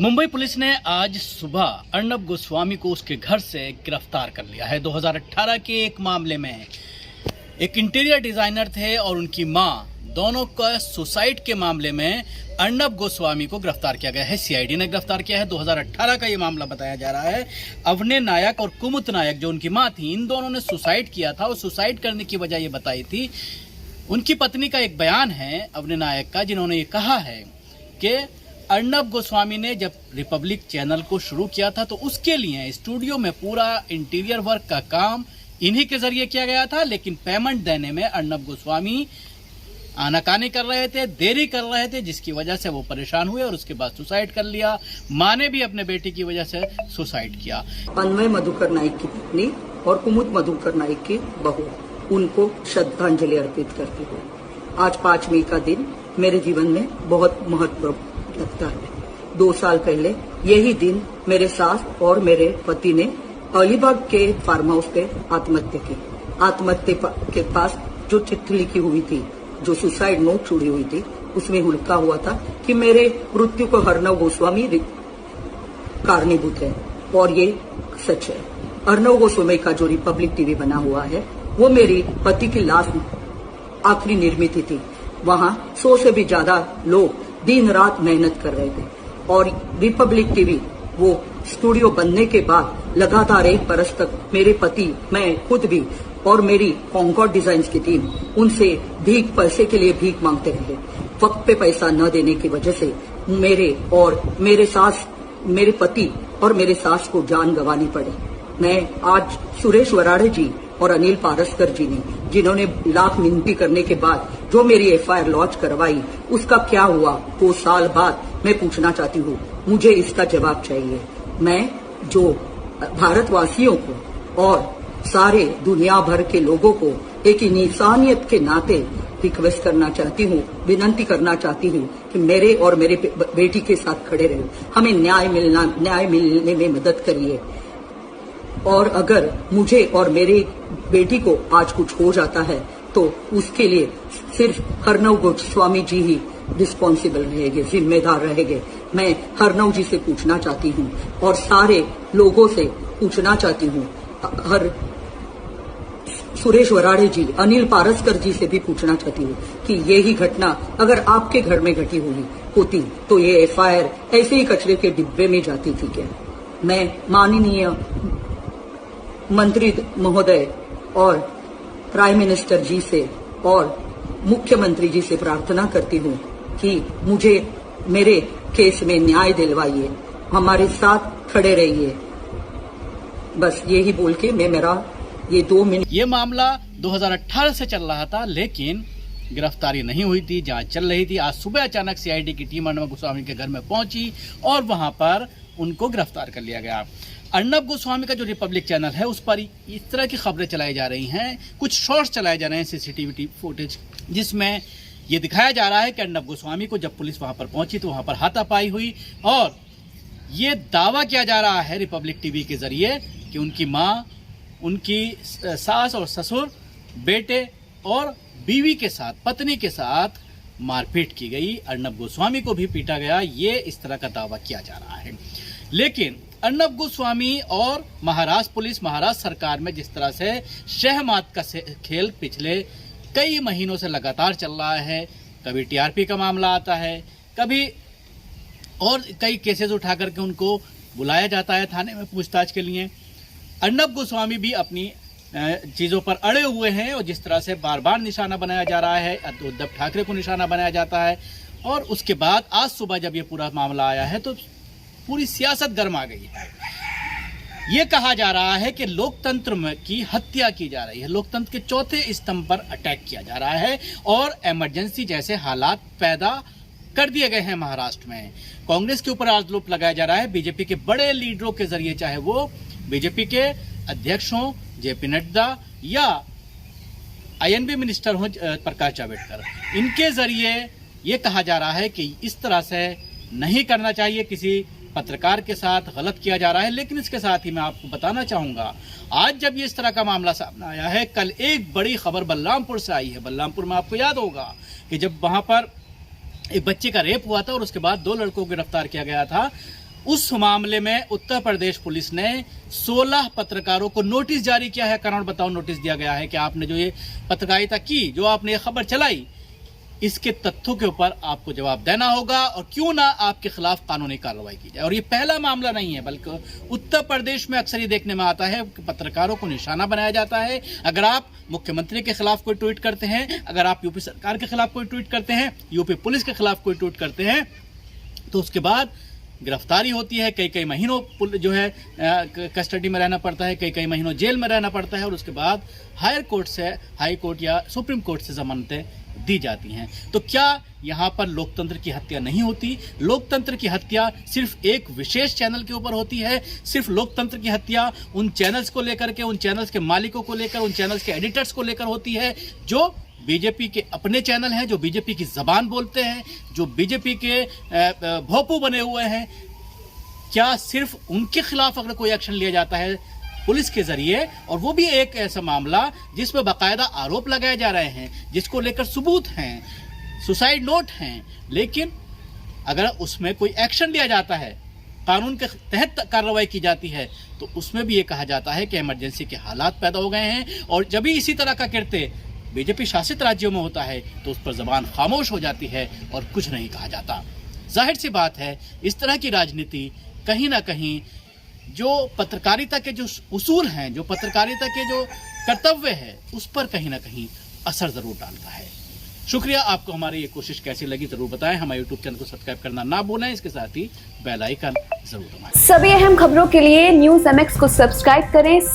Mumbai police ने आज सुबह अर्नब गोस्वामी को उसके घर से गिरफ्तार कर लिया है। 2018 के एक मामले में एक इंटीरियर डिजाइनर थे और उनकी मां, दोनों का सुसाइड के मामले में अर्नब गोस्वामी को गिरफ्तार किया गया है। सीआईडी ने गिरफ्तार किया है। 2018 का ये मामला बताया जा रहा है। अवने नायक और कुमुत नायक जो उनकी मां थी, इन दोनों ने सुसाइड किया था और सुसाइड करने की वजह ये बताई थी। उनकी पत्नी का एक बयान है अवने नायक का, जिन्होंने ये कहा है कि अर्नब गोस्वामी ने जब रिपब्लिक चैनल को शुरू किया था तो उसके लिए स्टूडियो में पूरा इंटीरियर वर्क का काम इन्हीं के जरिए किया गया था, लेकिन पेमेंट देने में अर्नब गोस्वामी आनाकानी कर रहे थे, देरी कर रहे थे, जिसकी वजह से वो परेशान हुए और उसके बाद सुसाइड कर लिया। मां ने भी अपने बेटी की वजह से सुसाइड किया। अन्वय मधुकर नाइक की पत्नी और कुमुद मधुकर नाइक की बहू, उनको श्रद्धांजलि अर्पित करती हूँ। आज 5 मई का दिन मेरे जीवन में बहुत महत्व लगता है। 2 साल पहले यही दिन मेरे सास और मेरे पति ने अलीबाग के फार्म हाउस पे आत्महत्या की। आत्महत्या के पास जो चिट्ठी लिखी हुई थी, जो सुसाइड नोट छुड़ी हुई थी, उसमें लिखा हुआ था कि मेरे मृत्यु को अर्नब गोस्वामी कारणीभूत है, और ये सच है। अर्नब गोस्वामी का जो रिपब्लिक टीवी बना हुआ है, वो मेरी पति की लास्ट आखिरी निर्मित थी। वहां 100 से भी ज्यादा लोग दिन रात मेहनत कर रहे थे, और रिपब्लिक टीवी वो स्टूडियो बनने के बाद लगातार 1 बरस तक मेरे पति, मैं खुद भी और मेरी कॉन्कॉर्ड डिजाइन्स की टीम उनसे पैसे के लिए भीख मांगते रहे। वक्त पे पैसा न देने की वजह से मेरे पति और मेरे सास को जान गंवानी पड़ी। मैं आज सुरेश वराड़े जी और अनिल पारस्कर जी ने, जिन्होंने लाख मिनती करने के बाद जो मेरी एफआईआर लॉन्च करवाई, उसका क्या हुआ 2 साल बाद, मैं पूछना चाहती हूँ। मुझे इसका जवाब चाहिए। मैं जो भारतवासियों को और सारे दुनिया भर के लोगों को एक इंसानियत के नाते रिक्वेस्ट करना चाहती हूँ, विनंती करना चाहती हूँ कि मेरे और मेरे बेटी के साथ खड़े रहे, हमें न्याय मिलने में मदद करिए। और अगर मुझे और मेरी बेटी को आज कुछ हो जाता है तो उसके लिए सिर्फ अर्नब गोस्वामी जी ही रिस्पॉन्सिबल रहेंगे, जिम्मेदार रहेंगे। मैं अर्नब जी से पूछना चाहती हूँ और सारे लोगों से पूछना चाहती हूँ, सुरेश वराड़े जी, अनिल पारस्कर जी से भी पूछना चाहती हूँ कि यही घटना अगर आपके घर में घटी होती तो ये एफआईआर ऐसे ही कचरे के डिब्बे में जाती थी क्या? मैं माननीय मंत्री महोदय और प्राइम मिनिस्टर जी से और मुख्यमंत्री जी से प्रार्थना करती हूँ कि मुझे मेरे केस में न्याय दिलवाइए, हमारे साथ खड़े रहिए। बस यही बोल के मैं मेरा ये 2 मिनट। ये मामला 2018 से चल रहा था, लेकिन गिरफ्तारी नहीं हुई थी, जांच चल रही थी। आज सुबह अचानक सीआईडी की टीम अर्नब गोस्वामी के घर में पहुंची और वहां पर उनको गिरफ्तार कर लिया गया। अर्नब गोस्वामी का जो रिपब्लिक चैनल है, उस पर इस तरह की खबरें चलाई जा रही हैं, कुछ शॉर्ट्स चलाए जा रहे हैं सीसीटीवी फुटेज, जिसमें ये दिखाया जा रहा है कि अर्नब गोस्वामी को जब पुलिस वहां पर पहुंची तो वहां पर हाथापाई हुई, और ये दावा किया जा रहा है रिपब्लिक टीवी के जरिए कि उनकी मां, उनकी सास और ससुर, बेटे और बीवी के साथ, पत्नी के साथ मारपीट की गई। अर्नब गोस्वामी को भी पीटा गया। ये इस तरह का दावा किया जा रहा है। लेकिन अर्नब गोस्वामी और महाराष्ट्र पुलिस, महाराष्ट्र सरकार में जिस तरह से शहमात का खेल पिछले कई महीनों से लगातार चल रहा है, कभी टीआरपी का मामला आता है, कभी और कई केसेस उठा करके उनको बुलाया जाता है थाने में पूछताछ के लिए। अर्नब गोस्वामी भी अपनी चीज़ों पर अड़े हुए हैं, और जिस तरह से बार बार निशाना बनाया जा रहा है, उद्धव ठाकरे को निशाना बनाया जाता है। और उसके बाद आज सुबह जब ये पूरा मामला आया है तो पूरी सियासत गर्म आ गई है। ये कहा जा रहा है कि लोकतंत्र की हत्या की जा रही है, लोकतंत्र के चौथे स्तंभ पर अटैक किया जा रहा है, और इमरजेंसी जैसे हालात पैदा कर दिए गए हैं महाराष्ट्र में। कांग्रेस के ऊपर आरोप लगाया जा रहा है, बीजेपी के बड़े लीडरों के जरिए, चाहे वो बीजेपी के अध्यक्ष हों जेपी नड्डा या आईएनबी मिनिस्टर हों प्रकाश जावड़ेकर, इनके जरिए ये कहा जा रहा है कि इस तरह से नहीं करना चाहिए, किसी पत्रकार के साथ गलत किया जा रहा है। लेकिन इसके साथ ही मैं आपको बताना चाहूंगा, आज जब ये इस तरह का मामला सामने आया है, कल एक बड़ी खबर बलरामपुर से आई है। बलरामपुर में आपको याद होगा कि जब वहां पर एक बच्चे का रेप हुआ था और उसके बाद 2 लड़कों को गिरफ्तार किया गया था, उस मामले में उत्तर प्रदेश पुलिस ने 16 पत्रकारों को नोटिस जारी किया है। कारण बताओ नोटिस दिया गया है कि आपने जो ये पत्रकारिता की, जो आपने ये खबर चलाई, इसके तथ्यों के ऊपर आपको जवाब देना होगा और क्यों ना आपके खिलाफ कानूनी कार्रवाई की जाए। और ये पहला मामला नहीं है, बल्कि उत्तर प्रदेश में अक्सर ये देखने में आता है कि पत्रकारों को निशाना बनाया जाता है। अगर आप मुख्यमंत्री के खिलाफ कोई ट्वीट करते हैं, अगर आप यूपी सरकार के खिलाफ कोई ट्वीट करते हैं, यूपी पुलिस के खिलाफ कोई ट्वीट करते हैं, तो उसके बाद गिरफ्तारी होती है, कई महीनों जो है कस्टडी में रहना पड़ता है, कई महीनों जेल में रहना पड़ता है और उसके बाद हाई कोर्ट या सुप्रीम कोर्ट से जमानतें दी जाती हैं। तो क्या यहाँ पर लोकतंत्र की हत्या नहीं होती? लोकतंत्र की हत्या सिर्फ एक विशेष चैनल के ऊपर होती है। सिर्फ लोकतंत्र की हत्या उन चैनल्स को लेकर के, उन चैनल्स के मालिकों को लेकर, उन चैनल्स के एडिटर्स को लेकर होती है जो बीजेपी के अपने चैनल हैं, जो बीजेपी की जबान बोलते हैं, जो बीजेपी के भोंपू बने हुए हैं। क्या सिर्फ उनके खिलाफ अगर कोई एक्शन लिया जाता है पुलिस के जरिए, और वो भी एक ऐसा मामला जिसमें बाकायदा आरोप लगाए जा रहे हैं, जिसको लेकर सबूत हैं, सुसाइड नोट हैं, लेकिन अगर उसमें कोई एक्शन लिया जाता है, कानून के तहत कार्रवाई की जाती है, तो उसमें भी ये कहा जाता है कि इमरजेंसी के हालात पैदा हो गए हैं। और जब भी इसी तरह का कृत्य बीजेपी शासित राज्यों में होता है तो उस पर जबान खामोश हो जाती है और कुछ नहीं कहा जाता। जाहिर सी बात है, इस तरह की राजनीति कहीं ना कहीं जो पत्रकारिता के जो उसूल हैं, जो पत्रकारिता के जो कर्तव्य है, उस पर कहीं ना कहीं असर जरूर डालता है। शुक्रिया। आपको हमारी ये कोशिश कैसी लगी जरूर बताएं। हमारे यूट्यूब चैनल को सब्सक्राइब करना ना भूलें, इसके साथ ही बेल आइकन जरूर दबाएं। सभी अहम खबरों के लिए न्यूज़ MX को सब्सक्राइब करें।